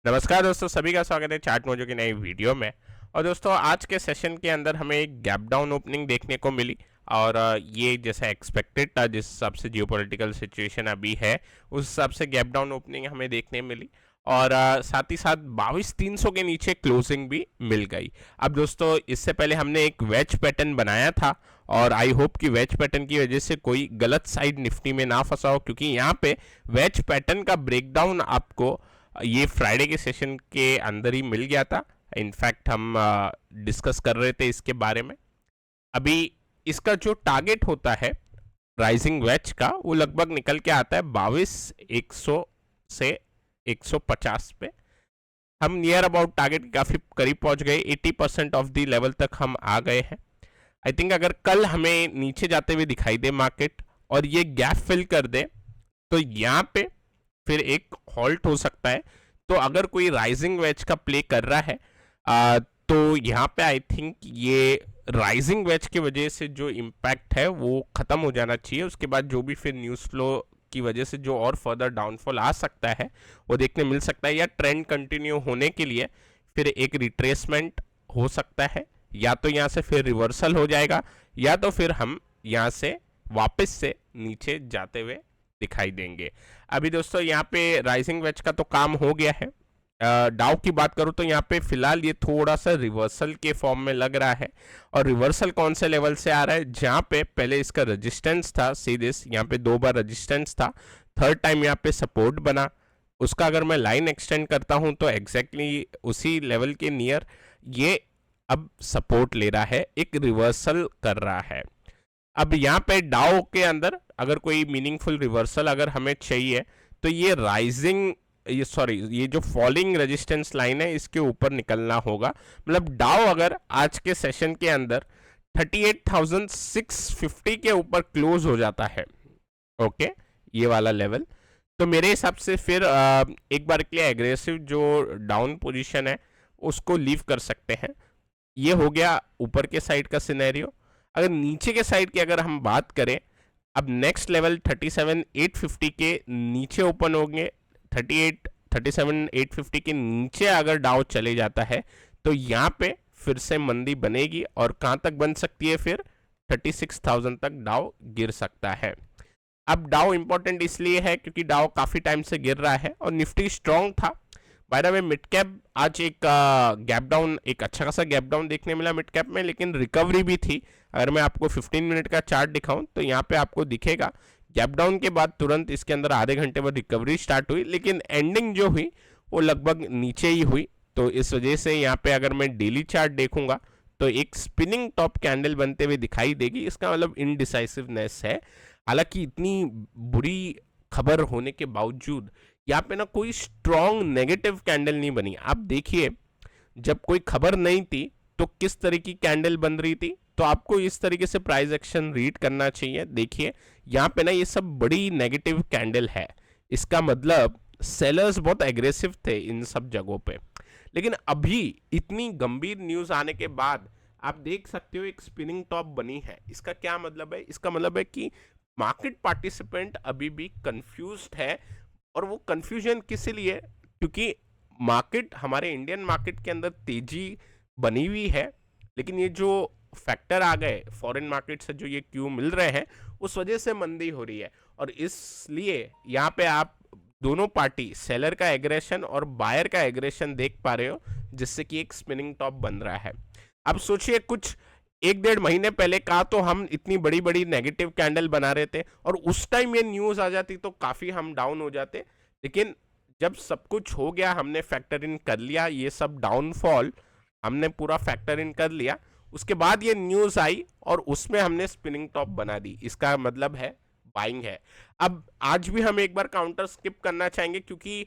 नमस्कार दोस्तों, सभी का स्वागत है चार्ट मोजो की नई वीडियो में। और दोस्तों, आज के सेशन के अंदर हमें एक गैप डाउन ओपनिंग देखने को मिली। और ये जैसा एक्सपेक्टेड था, जिस हिसाब से जियोपॉलिटिकल सिचुएशन अभी है, उस हिसाब से गैप डाउन ओपनिंग हमें देखने मिली। और साथ ही साथ 22,300 के नीचे क्लोजिंग भी मिल गई। अब दोस्तों, इससे पहले हमने एक वेज पैटर्न बनाया था, और आई होप कि वेज पैटर्न की वजह से कोई गलत साइड निफ्टी में ना फंसा हो, क्योंकि यहाँ पे वेज पैटर्न का ब्रेकडाउन आपको ये फ्राइडे के सेशन के अंदर ही मिल गया था। इनफैक्ट हम डिस्कस कर रहे थे इसके बारे में। अभी इसका जो टारगेट होता है राइजिंग वेज का, वो लगभग निकल के आता है 22,100 से 150 पे। हम नियर अबाउट टारगेट के काफ़ी करीब पहुंच गए, 80% ऑफ द लेवल तक हम आ गए हैं। आई थिंक अगर कल हमें नीचे जाते हुए दिखाई दे मार्केट और ये गैप फिल कर दे, तो यहाँ पे फिर एक हॉल्ट हो सकता है। तो अगर कोई राइजिंग वेज का प्ले कर रहा है, तो यहाँ पे आई थिंक ये राइजिंग वेज की वजह से जो इम्पैक्ट है वो ख़त्म हो जाना चाहिए। उसके बाद जो भी फिर न्यूज़ फ्लो की वजह से जो और फर्दर डाउनफॉल आ सकता है वो देखने मिल सकता है, या ट्रेंड कंटिन्यू होने के लिए फिर एक रिट्रेसमेंट हो सकता है, या तो यहाँ से फिर रिवर्सल हो जाएगा, या तो फिर हम यहाँ से वापस से नीचे जाते हुए दिखाई देंगे। अभी दोस्तों, यहाँ पे राइजिंग वेज का तो काम हो गया है। डाउ की बात करूँ तो यहाँ पे फिलहाल ये थोड़ा सा रिवर्सल के फॉर्म में लग रहा है। और रिवर्सल कौन से लेवल से आ रहा है? जहाँ पे पहले इसका रेजिस्टेंस था, सीधे यहाँ पे 2 बार रेजिस्टेंस था, थर्ड टाइम यहाँ पे सपोर्ट बना। उसका अगर मैं लाइन एक्सटेंड करता हूँ तो एग्जैक्टली उसी लेवल के नियर ये अब सपोर्ट ले रहा है, एक रिवर्सल कर रहा है। अब यहाँ पे डाउ के अंदर अगर कोई मीनिंगफुल रिवर्सल अगर हमें चाहिए, तो ये राइजिंग ये जो फॉलिंग रेजिस्टेंस लाइन है, इसके ऊपर निकलना होगा। मतलब डाउ अगर आज के सेशन के अंदर 38,650 के ऊपर क्लोज हो जाता है, ओके, ये वाला लेवल, तो मेरे हिसाब से फिर एक बार के लिए एग्रेसिव जो डाउन पोजीशन है उसको लीव कर सकते हैं। ये हो गया ऊपर के साइड का सिनेरियो। अगर नीचे के साइड की अगर हम बात करें, अब नेक्स्ट लेवल 37,850 के नीचे ओपन होंगे। 37,850 के नीचे अगर डाउ चले जाता है तो यहाँ पे फिर से मंदी बनेगी, और कहाँ तक बन सकती है? फिर 36,000 तक डाउ गिर सकता है। अब डाउ इंपॉर्टेंट इसलिए है क्योंकि डाउ काफ़ी टाइम से गिर रहा है और निफ्टी स्ट्रॉन्ग था। By the way, mid cap आज एक गैप डाउन, एक अच्छा खासा गैप डाउन देखने मिला मिड कैप में, लेकिन रिकवरी भी थी। अगर मैं आपको 15 मिनट का चार्ट दिखाऊं तो यहाँ पे आपको दिखेगा गैप डाउन के बाद तुरंत इसके अंदर आधे घंटे बाद रिकवरी स्टार्ट हुई, लेकिन एंडिंग जो हुई वो लगभग नीचे ही हुई। तो इस वजह से यहाँ पे अगर मैं डेली चार्ट देखूंगा तो एक स्पिनिंग टॉप कैंडल बनते हुए दिखाई देगी। इसका मतलब इनडिसाइसिवनेस है। हालांकि इतनी बुरी खबर होने के बावजूद यहाँ पे ना कोई स्ट्रॉन्ग नेगेटिव कैंडल नहीं बनी। आप देखिए, जब कोई खबर नहीं थी तो किस तरह की कैंडल बन रही थी, तो आपको इस तरीके से प्राइस एक्शन रीड करना चाहिए। देखिए यहाँ पे ना ये सब बड़ी नेगेटिव कैंडल है, इसका मतलब सेलर्स बहुत एग्रेसिव थे इन सब जगहों पे। लेकिन अभी इतनी गंभीर न्यूज आने के बाद आप देख सकते हो एक स्पिनिंग टॉप बनी है। इसका क्या मतलब है? इसका मतलब है कि मार्केट पार्टिसिपेंट अभी भी कंफ्यूज्ड है। और वो कंफ्यूजन किस लिए? क्योंकि मार्केट, हमारे इंडियन मार्केट के अंदर तेजी बनी हुई है, लेकिन ये जो फैक्टर आ गए फॉरेन मार्केट से, जो ये क्यू मिल रहे हैं, उस वजह से मंदी हो रही है। और इसलिए यहाँ पे आप दोनों पार्टी, सेलर का एग्रेशन और बायर का एग्रेशन देख पा रहे हो, जिससे कि एक स्पिनिंग टॉप बन रहा है। अब सोचिए, कुछ 1-1.5 महीने पहले कहा तो हम इतनी बड़ी बड़ी नेगेटिव कैंडल बना रहे थे, और उस टाइम ये न्यूज आ जाती तो काफी हम डाउन हो जाते। लेकिन जब सब कुछ हो गया, हमने फैक्टर इन कर लिया, ये सब डाउनफॉल हमने पूरा फैक्टर इन कर लिया, उसके बाद ये न्यूज आई और उसमें हमने स्पिनिंग टॉप बना दी। इसका मतलब है बाइंग है। अब आज भी हम एक बार काउंटर स्किप करना चाहेंगे, क्योंकि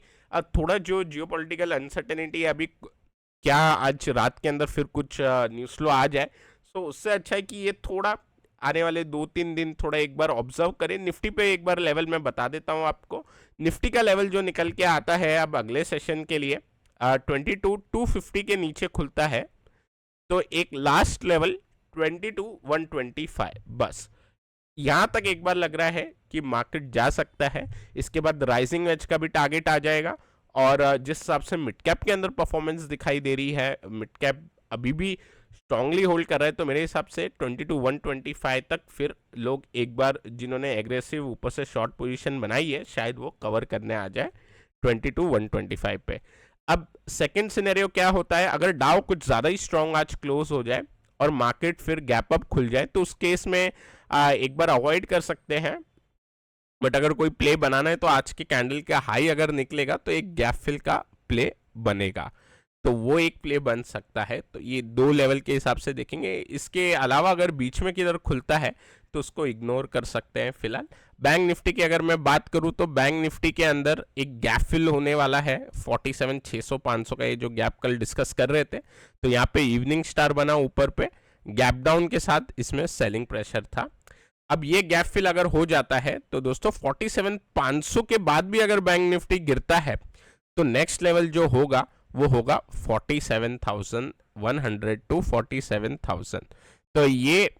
थोड़ा जो जियोपॉलिटिकल अनसर्टेनिटी है अभी, क्या आज रात के अंदर फिर कुछ न्यूज फ्लो आ जाए, तो उससे अच्छा है कि ये थोड़ा आने वाले 2-3 दिन थोड़ा एक बार ऑब्जर्व करें। निफ्टी पे एक बार लेवल मैं बता देता हूं आपको। निफ्टी का लेवल जो निकल के आता है अब अगले सेशन के लिए 22,250 के नीचे खुलता है, तो एक लास्ट लेवल 22,125, बस यहां तक एक बार लग रहा है कि मार्केट जा सकता है। इसके बाद राइजिंग एज का भी टारगेट आ जाएगा, और जिस हिसाब से मिड कैप के अंदर परफॉर्मेंस दिखाई दे रही है, मिड कैप अभी भी स्ट्रांगली होल्ड कर रहा है, तो मेरे हिसाब से 22,125 तक फिर लोग एक बार जिन्होंने एग्रेसिव ऊपर से शॉर्ट पोजीशन बनाई है शायद वो कवर करने आ जाए 22,125 पे। अब सेकंड सिनेरियो क्या होता है, अगर डाउ कुछ ज़्यादा ही स्ट्रांग आज क्लोज हो जाए और मार्केट फिर गैप अप खुल जाए तो उस केस में एक बार अवॉइड कर सकते हैं, बट अगर कोई प्ले बनाना है तो आज के कैंडल का हाई अगर निकलेगा तो एक गैप फिल का प्ले बनेगा, तो वो एक प्ले बन सकता है। तो ये दो लेवल के हिसाब से देखेंगे। इसके अलावा अगर बीच में किधर खुलता है तो उसको इग्नोर कर सकते हैं फिलहाल। बैंक निफ्टी की अगर मैं बात करूं तो बैंक निफ्टी के अंदर एक गैप फिल होने वाला है 47,600-500 का, ये जो गैप कल डिस्कस कर रहे थे, तो यहाँ पे इवनिंग स्टार बना ऊपर पे, गैप डाउन के साथ इसमें सेलिंग प्रेशर था। अब ये गैप फिल अगर हो जाता है तो दोस्तों 47,500 के बाद भी अगर बैंक निफ्टी गिरता है तो नेक्स्ट लेवल जो होगा वो होगा 47,100 टू 47,000। तो ये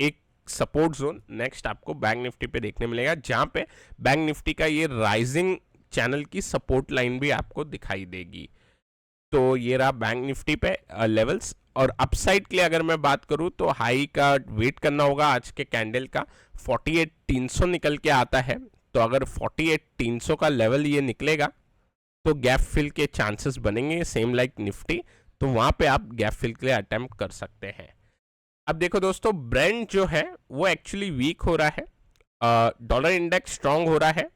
एक सपोर्ट जोन नेक्स्ट आपको बैंक निफ्टी पे देखने मिलेगा, जहां पे बैंक निफ्टी का ये राइजिंग चैनल की सपोर्ट लाइन भी आपको दिखाई देगी। तो ये रहा बैंक निफ्टी पे लेवल्स। और अपसाइड के लिए अगर मैं बात करूं तो हाई का वेट करना होगा आज के कैंडल का, 48,300 निकल के आता है, तो अगर 48,300 का लेवल ये निकलेगा तो गैप फिल के चांसेस बनेंगे सेम लाइक निफ्टी, तो वहां पे आप गैप फिल के लिए अटेम्प्ट कर सकते हैं। अब देखो दोस्तों, ब्रेंट जो है वो एक्चुअली वीक हो रहा है, डॉलर इंडेक्स स्ट्रांग हो रहा है,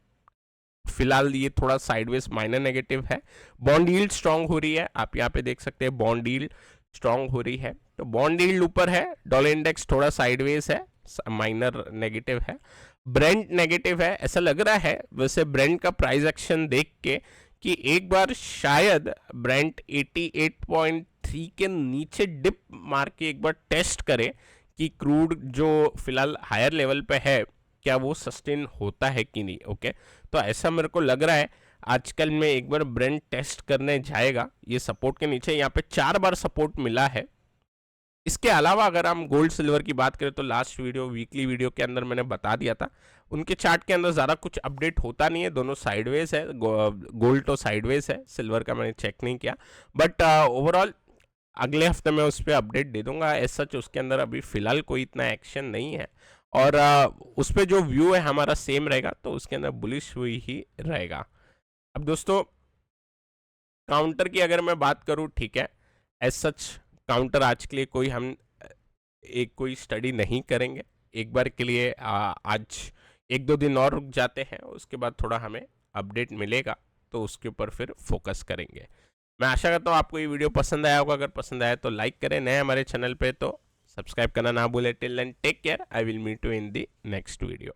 फिलहाल ये थोड़ा साइडवेज माइनर नेगेटिव है। बॉन्ड यील्ड स्ट्रांग हो रही है, आप यहाँ पे देख सकते हैं बॉन्ड यील्ड स्ट्रांग हो रही है, तो बॉन्ड यील्ड ऊपर है, डॉलर इंडेक्स थोड़ा साइडवेज है, माइनर नेगेटिव है, ब्रेंट नेगेटिव है। ऐसा लग रहा है वैसे ब्रेंट का प्राइस एक्शन देख के कि एक बार शायद ब्रेंट 88.3 के नीचे डिप मार के एक बार टेस्ट करे कि क्रूड जो फिलहाल हायर लेवल पे है क्या वो सस्टेन होता है कि नहीं। ओके, तो ऐसा मेरे को लग रहा है आजकल में एक बार ब्रेंट टेस्ट करने जाएगा ये सपोर्ट के नीचे, यहाँ पे 4 बार सपोर्ट मिला है। इसके अलावा अगर हम गोल्ड सिल्वर की बात करें तो लास्ट वीडियो वीकली वीडियो के अंदर मैंने बता दिया था, उनके चार्ट के अंदर ज़्यादा कुछ अपडेट होता नहीं है, दोनों साइडवेज है, गोल्ड तो साइडवेज है, सिल्वर का मैंने चेक नहीं किया, बट ओवरऑल अगले हफ्ते में उस पर अपडेट दे दूंगा। एज सच उसके अंदर अभी फिलहाल कोई इतना एक्शन नहीं है, और उस पर जो व्यू है हमारा सेम रहेगा, तो उसके अंदर बुलिश हुई ही रहेगा। अब दोस्तों काउंटर की अगर मैं बात करूं, ठीक है, एज सच काउंटर आज के लिए कोई हम एक कोई स्टडी नहीं करेंगे, एक बार के लिए आज 1-2 दिन और रुक जाते हैं, उसके बाद थोड़ा हमें अपडेट मिलेगा तो उसके ऊपर फिर फोकस करेंगे। मैं आशा करता हूँ आपको ये वीडियो पसंद आया होगा, अगर पसंद आया तो लाइक करें, नए हमारे चैनल पे तो सब्सक्राइब करना ना भूलें। Till then take care, I will meet you in the next video.